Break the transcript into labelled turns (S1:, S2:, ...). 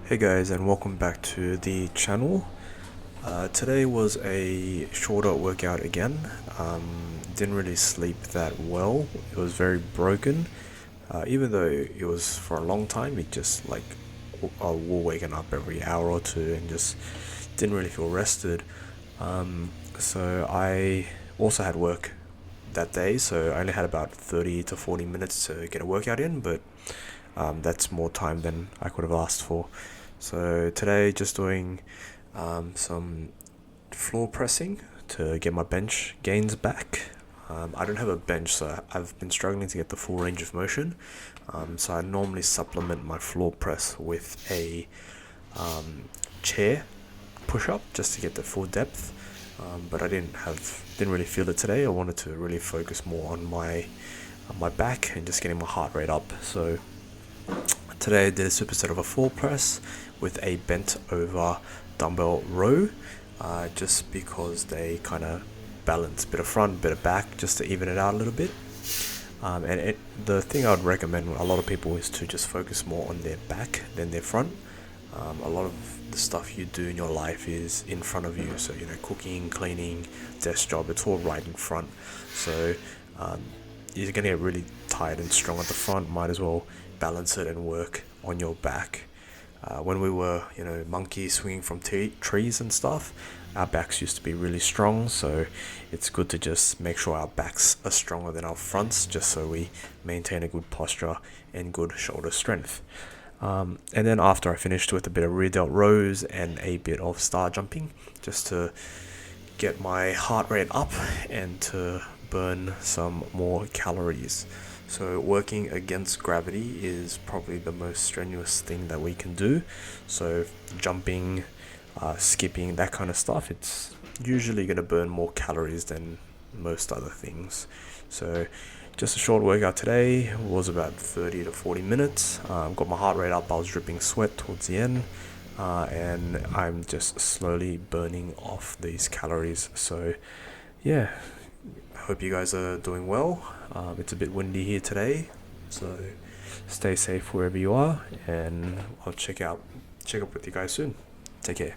S1: Hey guys, and welcome back to the channel. Today was a shorter workout again. Didn't really sleep that well. It was very broken. Even though it was for a long time, it just like we're waking up every hour or two and just didn't really feel rested. So I also had work that day, so I only had about 30 to 40 minutes to get a workout in, but that's more time than I could have asked for. So today, just doing some floor pressing to get my bench gains back. I don't have a bench, so I've been struggling to get the full range of motion. So I normally supplement my floor press with a chair push up just to get the full depth. But I didn't really feel it today. I wanted to really focus more on my back and just getting my heart rate up. So today I did a superset of a floor press with a bent over dumbbell row, just because they kind of balance, bit of front, bit of back, just to even it out a little bit. The thing I would recommend a lot of people is to just focus more on their back than their front. A lot of the stuff you do in your life is in front of you, so cooking, cleaning, desk job, it's all right in front. So you're gonna get really tired and strong at the front. Might as well balance it and work on your back. When we were monkeys swinging from trees and stuff, our backs used to be really strong, so it's good to just make sure our backs are stronger than our fronts, just so we maintain a good posture and good shoulder strength. And then after I finished with a bit of rear delt rows and a bit of star jumping, just to get my heart rate up and to burn some more calories. So working against gravity is probably the most strenuous thing that we can do. So jumping, skipping, that kind of stuff, it's usually going to burn more calories than most other things. So just a short workout today, was about 30 to 40 minutes. Got my heart rate up, I was dripping sweat towards the end. And I'm just slowly burning off these calories. So yeah, hope you guys are doing well. It's a bit windy here today, so stay safe wherever you are, and I'll check up with you guys soon. Take care.